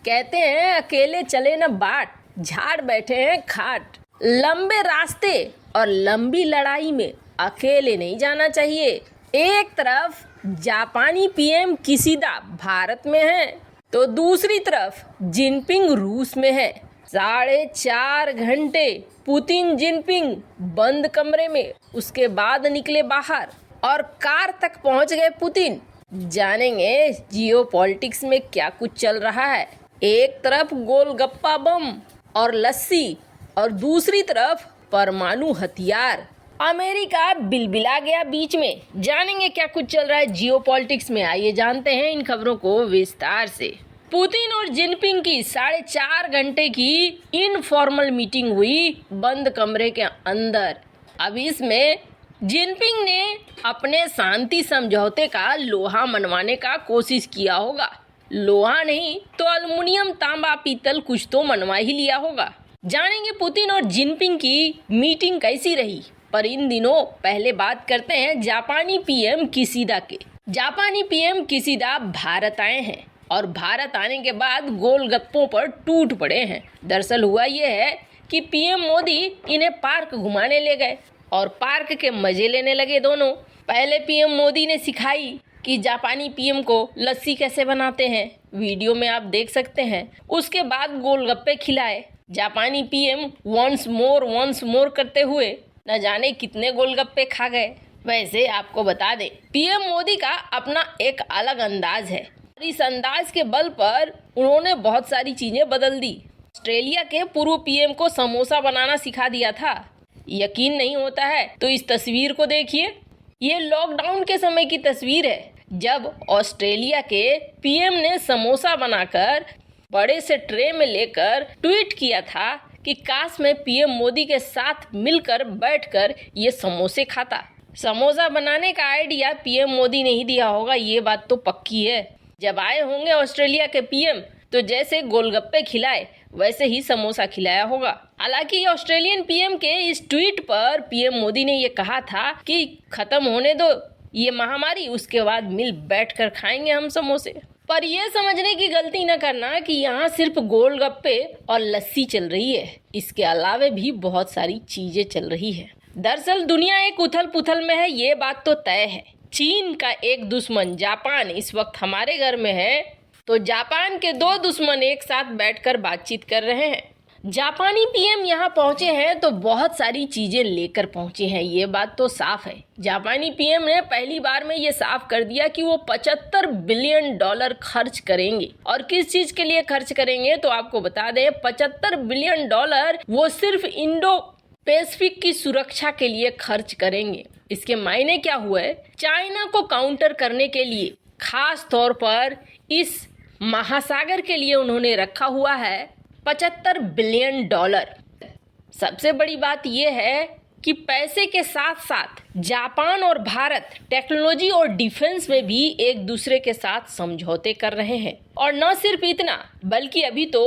कहते हैं अकेले चले न बाट, झाड़ बैठे हैं खाट। लंबे रास्ते और लंबी लड़ाई में अकेले नहीं जाना चाहिए। एक तरफ जापानी पीएम किशिदा भारत में है तो दूसरी तरफ जिनपिंग रूस में है। 4.5 घंटे पुतिन जिनपिंग बंद कमरे में, उसके बाद निकले बाहर और कार तक पहुंच गए पुतिन। जानेंगे जियोपॉलिटिक्स में क्या कुछ चल रहा है। एक तरफ गोलगप्पा बम और लस्सी और दूसरी तरफ परमाणु हथियार। अमेरिका बिलबिला गया बीच में। जानेंगे क्या कुछ चल रहा है जियोपॉलिटिक्स में। आइए जानते हैं इन खबरों को विस्तार से। पुतिन और जिनपिंग की 4.5 घंटे की इनफॉर्मल मीटिंग हुई बंद कमरे के अंदर। अब इसमें जिनपिंग ने अपने शांति समझौते का लोहा मनवाने का कोशिश किया होगा। लोहा नहीं तो अल्युमिनियम, तांबा, पीतल कुछ तो मनवा ही लिया होगा। जानेंगे पुतिन और जिनपिंग की मीटिंग कैसी रही। पर इन दिनों पहले बात करते हैं जापानी पीएम किशिदा के। जापानी पीएम किशिदा भारत आए हैं और भारत आने के बाद गोलगप्पों पर टूट पड़े हैं। दरअसल हुआ ये है कि पीएम मोदी इन्हें पार्क घुमाने ले गए और पार्क के मजे लेने लगे दोनों। पहले पीएम मोदी ने सिखाई कि जापानी पीएम को लस्सी कैसे बनाते हैं, वीडियो में आप देख सकते हैं। उसके बाद गोलगप्पे खिलाए। जापानी पीएम वंस मोर करते हुए न जाने कितने गोलगप्पे खा गए। वैसे आपको बता दें पीएम मोदी का अपना एक अलग अंदाज है। इस अंदाज के बल पर उन्होंने बहुत सारी चीजें बदल दी। ऑस्ट्रेलिया के पूर्व पीएम को समोसा बनाना सिखा दिया था। यकीन नहीं होता है तो इस तस्वीर को देखिए। ये लॉकडाउन के समय की तस्वीर है जब ऑस्ट्रेलिया के पीएम ने समोसा बनाकर बड़े से ट्रे में लेकर ट्वीट किया था कि काश मैं पीएम मोदी के साथ मिलकर बैठकर ये समोसे खाता। समोसा बनाने का आइडिया पीएम मोदी ने ही दिया होगा, ये बात तो पक्की है। जब आए होंगे ऑस्ट्रेलिया के पीएम तो जैसे गोलगप्पे खिलाए वैसे ही समोसा खिलाया होगा। हालांकि ऑस्ट्रेलियन पीएम के इस ट्वीट पर पीएम मोदी ने ये कहा था कि खत्म होने दो ये महामारी, उसके बाद मिल बैठकर खाएंगे हम समोसे। पर यह समझने की गलती न करना कि यहाँ सिर्फ गोलगप्पे और लस्सी चल रही है, इसके अलावे भी बहुत सारी चीजें चल रही है। दरअसल दुनिया एक उथल पुथल में है, ये बात तो तय है। चीन का एक दुश्मन जापान इस वक्त हमारे घर में है तो जापान के 2 दुश्मन एक साथ बैठकर बातचीत कर रहे हैं। जापानी पीएम यहाँ पहुंचे हैं तो बहुत सारी चीजें लेकर पहुंचे हैं, ये बात तो साफ है। जापानी पीएम ने पहली बार में ये साफ कर दिया कि वो $75 बिलियन खर्च करेंगे। और किस चीज के लिए खर्च करेंगे तो आपको बता दें $75 बिलियन वो सिर्फ इंडो पैसिफिक की सुरक्षा के लिए खर्च करेंगे। इसके मायने क्या हुए, चाइना को काउंटर करने के लिए खास तौर पर इस महासागर के लिए उन्होंने रखा हुआ है $75 बिलियन। सबसे बड़ी बात यह है कि पैसे के साथ साथ जापान और भारत टेक्नोलॉजी और डिफेंस में भी एक दूसरे के साथ समझौते कर रहे हैं। और न सिर्फ इतना बल्कि अभी तो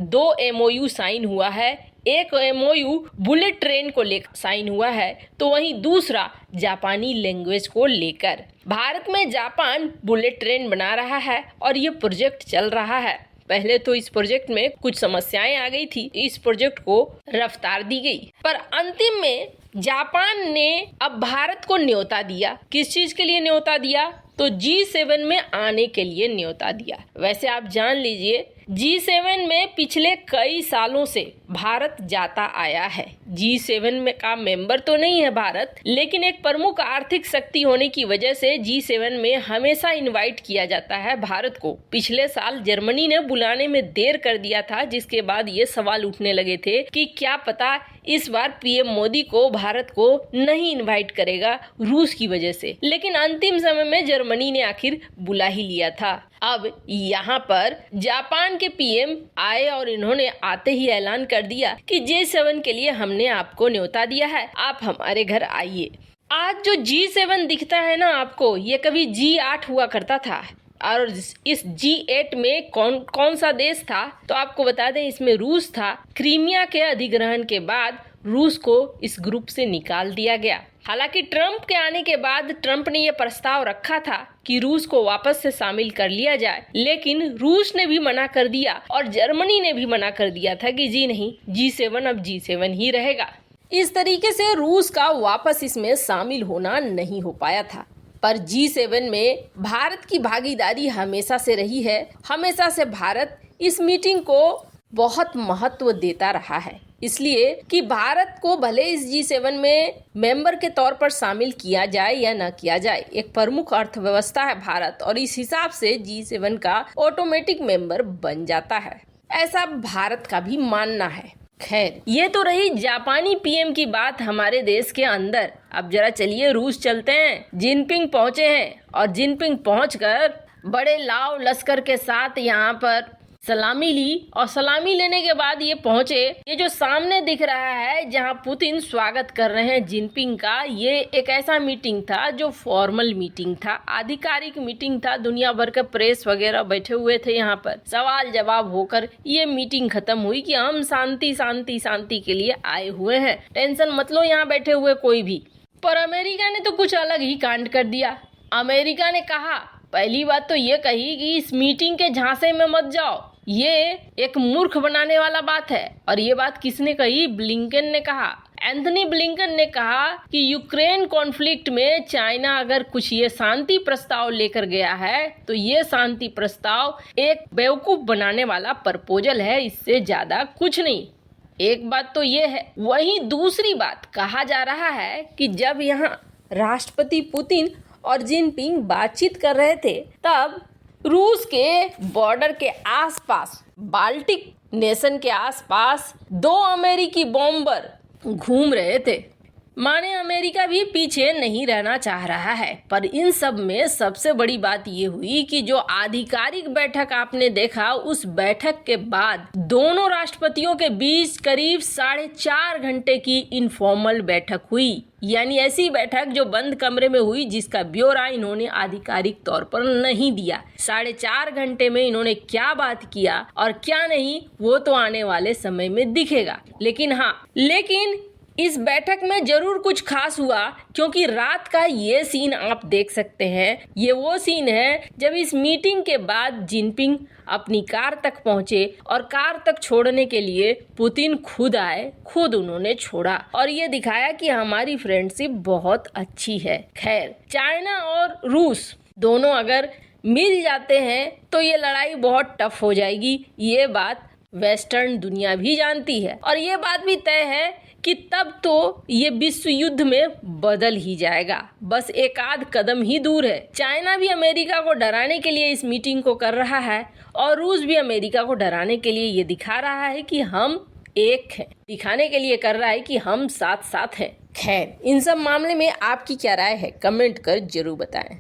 2 MOU साइन हुआ है। एक MOU बुलेट ट्रेन को लेकर साइन हुआ है तो वहीं दूसरा जापानी लैंग्वेज को लेकर। भारत में जापान बुलेट ट्रेन बना रहा है और ये प्रोजेक्ट चल रहा है। पहले तो इस प्रोजेक्ट में कुछ समस्याएं आ गई थी, इस प्रोजेक्ट को रफ्तार दी गई, पर अंतिम में जापान ने अब भारत को न्योता दिया। किस चीज के लिए न्योता दिया तो G7 में आने के लिए न्योता दिया। वैसे आप जान लीजिए G7 में पिछले कई सालों से भारत जाता आया है। G7 में का मेंबर तो नहीं है भारत, लेकिन एक प्रमुख आर्थिक शक्ति होने की वजह से G7 में हमेशा इनवाइट किया जाता है भारत को। पिछले साल जर्मनी ने बुलाने में देर कर दिया था, जिसके बाद ये सवाल उठने लगे थे कि क्या पता इस बार पीएम मोदी को भारत को नहीं इनवाइट करेगा रूस की वजह से। लेकिन अंतिम समय में जर्मनी ने आखिर बुला ही लिया था। अब यहाँ पर जापान के पीएम आए और इन्होंने आते ही ऐलान कर दिया कि G7 के लिए हमने आपको न्योता दिया है, आप हमारे घर आइए। आज जो G7 दिखता है ना आपको, ये कभी G8 हुआ करता था। और इस G8 में कौन सा देश था तो आपको बता दें इसमें रूस था। क्रीमिया के अधिग्रहण के बाद रूस को इस ग्रुप से निकाल दिया गया। हालांकि ट्रंप के आने के बाद ट्रंप ने यह प्रस्ताव रखा था कि रूस को वापस से शामिल कर लिया जाए, लेकिन रूस ने भी मना कर दिया और जर्मनी ने भी मना कर दिया था कि जी नहीं, G7 अब G7 ही रहेगा। इस तरीके से रूस का वापस इसमें शामिल होना नहीं हो पाया था। पर G7 में भारत की भागीदारी हमेशा से रही है। हमेशा से भारत इस मीटिंग को बहुत महत्व देता रहा है, इसलिए कि भारत को भले इस G7 में मेंबर के तौर पर शामिल किया जाए या न किया जाए, एक प्रमुख अर्थव्यवस्था है भारत और इस हिसाब से G7 का ऑटोमेटिक मेंबर बन जाता है, ऐसा भारत का भी मानना है। खैर, ये तो रही जापानी पीएम की बात हमारे देश के अंदर। अब जरा चलिए रूस चलते हैं। जिनपिंग पहुंचे हैं और जिनपिंग पहुंचकर बड़े लाव लश्कर के साथ यहाँ पर सलामी ली और सलामी लेने के बाद ये पहुंचे। ये जो सामने दिख रहा है जहां पुतिन स्वागत कर रहे हैं जिनपिंग का, ये एक ऐसा मीटिंग था जो फॉर्मल मीटिंग था, आधिकारिक मीटिंग था। दुनिया भर के प्रेस वगैरह बैठे हुए थे यहाँ पर। सवाल जवाब होकर ये मीटिंग खत्म हुई कि हम शांति शांति शांति के लिए आए हुए हैं, टेंशन मत लो यहाँ बैठे हुए कोई भी। पर अमेरिका ने तो कुछ अलग ही कांड कर दिया। अमेरिका ने कहा, पहली बात तो ये कही कि इस मीटिंग के झांसे में मत जाओ, ये एक मूर्ख बनाने वाला बात है। और ये बात किसने कही? ब्लिंकन ने कहा। एंथनी ब्लिंकन ने कहा कि यूक्रेन कॉन्फ्लिक्ट में चाइना अगर कुछ ये शांति प्रस्ताव लेकर गया है तो ये शांति प्रस्ताव एक बेवकूफ बनाने वाला प्रपोजल है, इससे ज्यादा कुछ नहीं। एक बात तो ये है। वहीं दूसरी बात कहा जा रहा है कि जब यहाँ राष्ट्रपति पुतिन और जिनपिंग बातचीत कर रहे थे तब रूस के बॉर्डर के आसपास, बाल्टिक नेशन के आसपास 2 अमेरिकी बॉम्बर घूम रहे थे। माने अमेरिका भी पीछे नहीं रहना चाह रहा है। पर इन सब में सबसे बड़ी बात ये हुई कि जो आधिकारिक बैठक आपने देखा, उस बैठक के बाद दोनों राष्ट्रपतियों के बीच करीब 4.5 घंटे की इनफॉर्मल बैठक हुई। यानी ऐसी बैठक जो बंद कमरे में हुई, जिसका ब्यौरा इन्होंने आधिकारिक तौर पर नहीं दिया। 4.5 घंटे में इन्होंने क्या बात किया और क्या नहीं, वो तो आने वाले समय में दिखेगा। लेकिन इस बैठक में जरूर कुछ खास हुआ, क्योंकि रात का ये सीन आप देख सकते हैं। ये वो सीन है जब इस मीटिंग के बाद जिनपिंग अपनी कार तक पहुंचे और कार तक छोड़ने के लिए पुतिन खुद आए, खुद उन्होंने छोड़ा और ये दिखाया कि हमारी फ्रेंडशिप बहुत अच्छी है। खैर, चाइना और रूस दोनों अगर मिल जाते हैं तो ये लड़ाई बहुत टफ हो जाएगी। ये बात वेस्टर्न दुनिया भी जानती है और ये बात भी तय है कि तब तो ये विश्व युद्ध में बदल ही जाएगा। बस एक आध कदम ही दूर है। चाइना भी अमेरिका को डराने के लिए इस मीटिंग को कर रहा है और रूस भी अमेरिका को डराने के लिए ये दिखा रहा है कि हम एक हैं, दिखाने के लिए कर रहा है कि हम साथ साथ हैं। खैर, इन सब मामले में आपकी क्या राय है? कमेंट कर जरूर बताएं।